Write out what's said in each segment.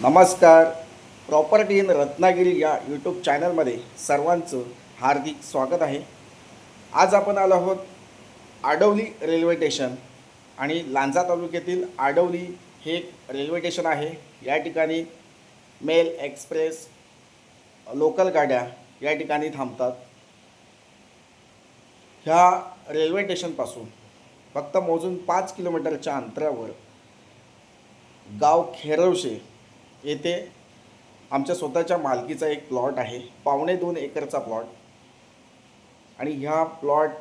नमस्कार. Property in Ratnagiri या YouTube चॅनलमध्ये सर्वांचं हार्दिक स्वागत आहे. आज आपण आलो आहोत आडवली रेल्वे स्टेशन आणि लांजा तालुक्यातील आडवली हे एक रेल्वे स्टेशन आहे. या ठिकाणी मेल एक्सप्रेस लोकल गाड्या या ठिकाणी थांबतात. ह्या रेल्वे स्टेशनपासून फक्त मोजून 5 किलोमीटरच्या अंतरावर गाव खेरवशे येथे आमच्या स्वतःच्या मालकीचा एक प्लॉट आहे. 2.25 एकरचा प्लॉट. आणि ह्या प्लॉटच्या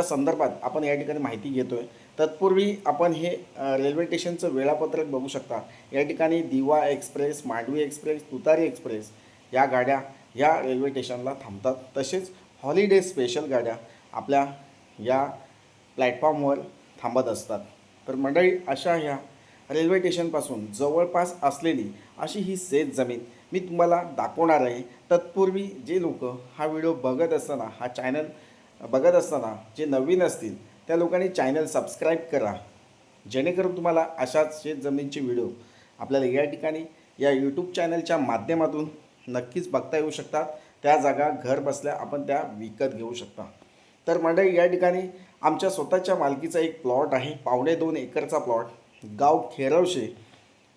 संदर्भात आपण या ठिकाणी माहिती घेतो आहे. तत्पूर्वी आपण हे रेल्वे स्टेशनचं वेळापत्रक बघू शकता. या ठिकाणी दिवा एक्सप्रेस, मांडवी एक्सप्रेस, तुतारी एक्सप्रेस या गाड्या या रेल्वे स्टेशनला थांबतात. तसेच हॉलिडे स्पेशल गाड्या आपल्या या प्लॅटफॉर्मवर थांबत असतात. तर मंडळी, अशा ह्या रेल्वे स्टेशनपासून जवळपास असलेली अशी ही शेत जमीन मी तुम्हाला दाखवणार आहे. तत्पूर्वी जे लोक हा व्हिडिओ बघत असताना, हा चॅनल बघत असताना जे नवीन असतील त्या लोकांनी चॅनल सबस्क्राईब करा, जेणेकरून तुम्हाला अशाच शेत जमिनीचे व्हिडिओ आपल्याला या ठिकाणी या यूट्यूब चॅनलच्या माध्यमातून नक्कीच बघता येऊ शकतात. त्या जागा घर बसल्या आपण त्या विकत घेऊ शकता. तर मंडळी, या ठिकाणी आमच्या स्वतःच्या मालकीचा एक प्लॉट आहे. 2.25 एकरचा प्लॉट, गाव खेरवशे.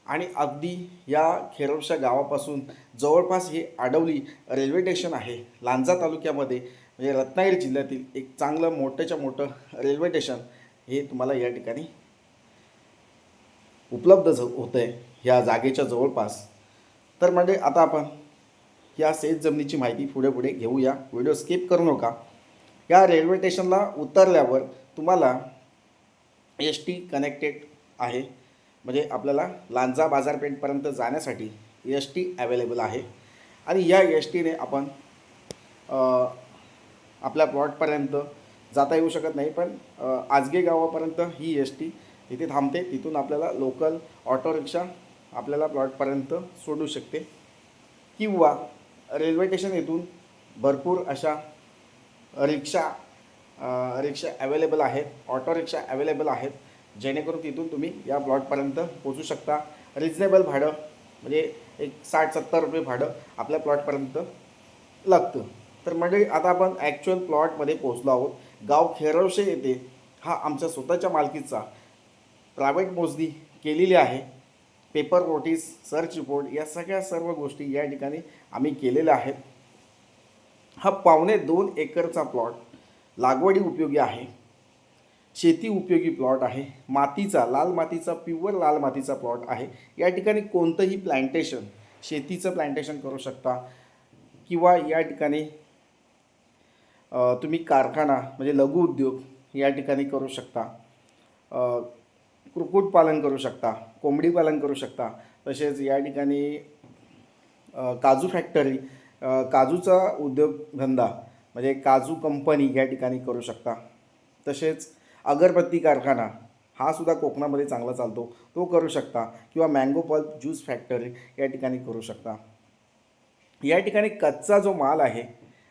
आणि अगदी या खेरवशा गावापासून जवळपास हे आडवली रेल्वे स्टेशन आहे. लांजा तालुक्यामध्ये म्हणजे रत्नागिरी जिल्ह्यातील एक चांगलं मोठंच्या मोठं रेल्वे स्टेशन हे तुम्हाला या ठिकाणी उपलब्ध होतं आहे ह्या जागेच्या जवळपास. तर म्हणजे आता आपण या शेत जमिनीची माहिती पुढे घेऊया. व्हिडिओ स्किप करू नका. या रेल्वे स्टेशनला उतरल्यावर तुम्हाला एस टी कनेक्टेड आहे. म्हणजे आपल्याला लांजा बाजारपेठपर्यंत जाण्यासाठी एस टी अवेलेबल आहे. आणि या एस टीने आपण आपल्या प्लॉटपर्यंत जाता येऊ शकत नाही, पण आजगे गावापर्यंत ही एस टी इथे थांबते. तिथून आपल्याला लोकल ऑटो रिक्षा आपल्याला प्लॉटपर्यंत सोडू शकते. किंवा रेल्वे स्टेशन येथून भरपूर अशा रिक्षा अवेलेबल आहेत, ऑटो रिक्षा अवेलेबल आहेत, जेणेकरून तिथून तुम्ही या प्लॉटपर्यंत पोचू शकता. रिजनेबल भाडं म्हणजे एक 60-70 रुपये भाडं आपल्या प्लॉटपर्यंत लागतं. तर म्हणजे आता आपण ॲक्च्युअल प्लॉटमध्ये पोचलो आहोत. गाव खेरवशे येथे हा आमच्या स्वतःच्या मालकीचा प्रायव्हेट मोजणी केलेली आहे. पेपर नोटीस, सर्च रिपोर्ट या सर्व गोष्टी या ठिकाणी आम्ही केलेल्या आहेत. हा 2.25 एकरचा प्लॉट लागवडी उपयोगी आहे, शेती उपयोगी प्लॉट आहे. मातीचा, लाल मातीचा, प्युअर लाल मातीचा प्लॉट आहे. या ठिकाणी कोणतंही प्लांटेशन, शेतीचं प्लांटेशन करू शकता. किंवा या ठिकाणी तुम्ही कारखाना म्हणजे लघु उद्योग या ठिकाणी करू शकता. कुक्कुटपालन करू शकता, कोंबडी पालन करू शकता. तसेच या ठिकाणी काजू फॅक्टरी, काजूचा उद्योगधंदा म्हणजे काजू कंपनी या ठिकाणी करू शकता. तसेच अगरबत्ती कारखाना हा सुद्धा कोकणामध्ये चांगला चालतो, तो करू शकता. किंवा मँगो पल्प ज्यूस फॅक्टरी या ठिकाणी करू शकता. या ठिकाणी कच्चा जो माल आहे,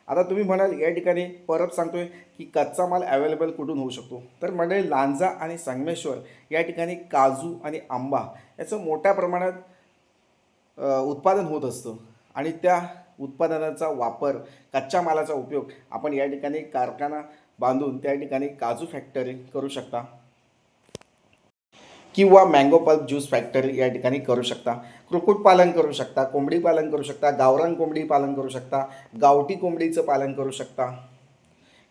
आता तुम्ही म्हणाल या ठिकाणी परत सांगतोय की कच्चा माल अवेलेबल कुठून होऊ शकतो. तर म्हणजे लांजा आणि संगमेश्वर या ठिकाणी काजू आणि आंबा याचं मोठ्या प्रमाणात उत्पादन होत असतं. आणि त्या उत्पादनाचा वापर, कच्च्या मालाचा उपयोग आपण या ठिकाणी कारखाना बांधून त्या ठिकाणी काजू फॅक्टरी करू शकता. किंवा मँगो पल्प ज्यूस फॅक्टरी या ठिकाणी करू शकता. कुक्कुटपालन करू शकता, कोंबडी पालन करू शकता, गावरान कोंबडी पालन करू शकता, गावठी कोंबडीचं पालन करू शकता.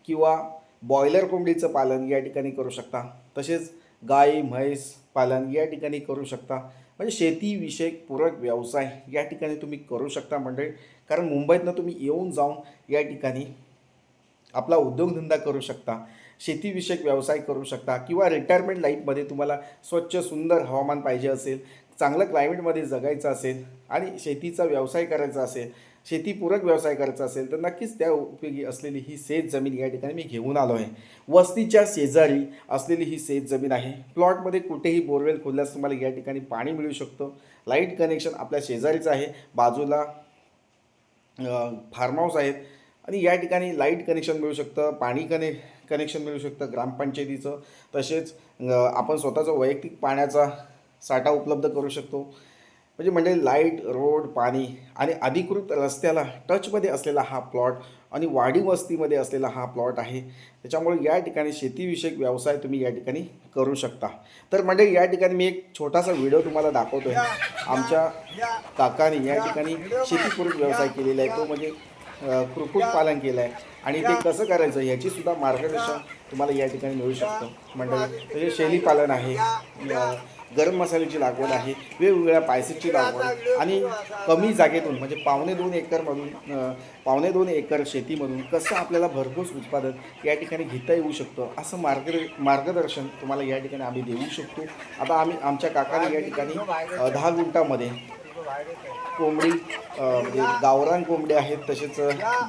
किंवा बॉयलर कोंबडीचं पालन या ठिकाणी करू शकता. तसेच गाई म्हैस पालन या ठिकाणी करू शकता. म्हणजे शेतीविषयक पूरक व्यवसाय या ठिकाणी तुम्ही करू शकता मंडळी. कारण मुंबईतनं तुम्ही येऊन जाऊन या ठिकाणी आपला उद्योगधंदा करू शकता, शेतीविषयक व्यवसाय करू शकता. किंवा रिटायरमेंट लाईफमध्ये तुम्हाला स्वच्छ सुंदर हवामान पाहिजे असेल, चांगलं क्लायमेटमध्ये जगायचं असेल आणि शेतीचा व्यवसाय करायचा असेल, शेतीपूरक व्यवसाय करायचा असेल, तर नक्कीच त्या उपयोगी असलेली ही शेत जमीन या ठिकाणी मी घेऊन आलो आहे. वस्तीच्या शेजारी असलेली ही शेत जमीन आहे. प्लॉटमध्ये कुठेही बोरवेल खोदल्यास तुम्हाला या ठिकाणी पाणी मिळू शकतं. लाईट कनेक्शन आपल्या शेजारीचं आहे. बाजूला फार्म हाऊस आहेत आणि या ठिकाणी लाईट कनेक्शन मिळू शकतं, पाणी कनेक्शन मिळू शकतं ग्रामपंचायतीचं. तसेच आपण स्वतःचं वैयक्तिक पाण्याचा साठा उपलब्ध करू शकतो. म्हणजे लाईट, रोड, पाणी आणि अधिकृत रस्त्याला टचमध्ये असलेला हा प्लॉट आणि वाडी वस्तीमध्ये असलेला हा प्लॉट आहे. त्याच्यामुळे या ठिकाणी शेतीविषयक व्यवसाय तुम्ही या ठिकाणी करू शकता. तर म्हणजे या ठिकाणी मी एक छोटासा व्हिडिओ तुम्हाला दाखवतो आहे. आमच्या काकाने या ठिकाणी शेतीपूरक व्यवसाय केलेला आहे, तो म्हणजे कुक्कुटपालन केलं आहे आणि ते कसं करायचं ह्याचीसुद्धा मार्गदर्शन तुम्हाला या ठिकाणी मिळू शकतं. म्हणजे शेळीपालन आहे, गरम मसाल्याची लागवड आहे, वेगवेगळ्या पायसीची लागवड आणि कमी जागेतून म्हणजे 2.5 एकरमधून 2.5 एकर शेतीमधून कसं आपल्याला भरघोस उत्पादन या ठिकाणी घेता येऊ शकतं असं मार्गदर्शन तुम्हाला या ठिकाणी आम्ही देऊ शकतो. आता आमच्या काकाने या ठिकाणी 10 गुंठामध्ये कोंबडी म्हणजे गावरान कोंबडी आहेत, तसेच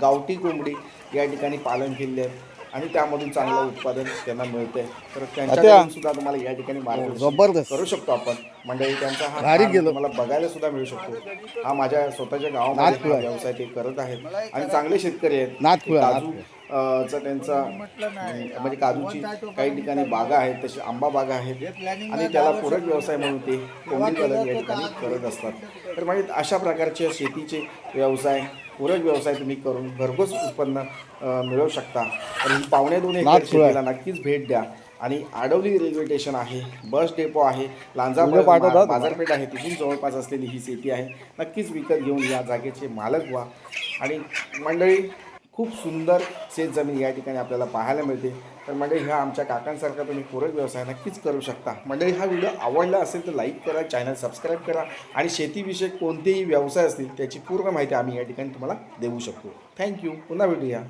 गावठी कोंबडी या ठिकाणी पालन केलेले आहेत आणि त्यामधून चांगलं उत्पादन त्यांना मिळतं आहे. तर त्यांच्याकडून सुद्धा तुम्हाला या ठिकाणी मार्गदर्शन करू शकतो आपण. मंडळी त्यांचा हा farm तुम्हाला बघायला सुद्धा मिळू शकतो. हा माझ्या स्वतःच्या गावामध्ये हा व्यवसाय ते करत आहेत आणि चांगले शेतकरी आहेत. काजू चा त्यांचा म्हणजे काजूची काही ठिकाणी बागा आहेत, तसे आंबा बागा आहेत आणि त्याला पूरक व्यवसाय म्हणून ते कोंबडी पालन या ठिकाणी करत असतात. तर म्हणजे अशा प्रकारचे शेतीचे व्यवसाय, पूरक व्यवसाय तुम्ही करून भरघोस उत्पन्न मिळवू शकता. तर ही 2.5 एकर शेतीला नक्कीच भेट द्या. आणि आडवली रेल्वे स्टेशन आहे, बस डेपो आहे, लांजा बाजारपेठ आहे, तिथून जवळपास असलेली ही शेती आहे. नक्कीच विकत घेऊन या जागेचे मालक व्हा. आणि मंडळी खूप सुंदर शेतजमीन या ठिकाणी आपल्याला पाहायला मिळते. तर मंडळी ह्या आमच्या काकांसारखा तुम्ही पूरक व्यवसाय नक्कीच करू शकता. मंडळी हा व्हिडिओ आवडला असेल तर लाईक करा, चॅनल सबस्क्राईब करा आणि शेतीविषयक कोणतेही व्यवसाय असतील त्याची पूर्ण माहिती आम्ही या ठिकाणी तुम्हाला देऊ शकतो. थँक्यू. पुन्हा भेटूया.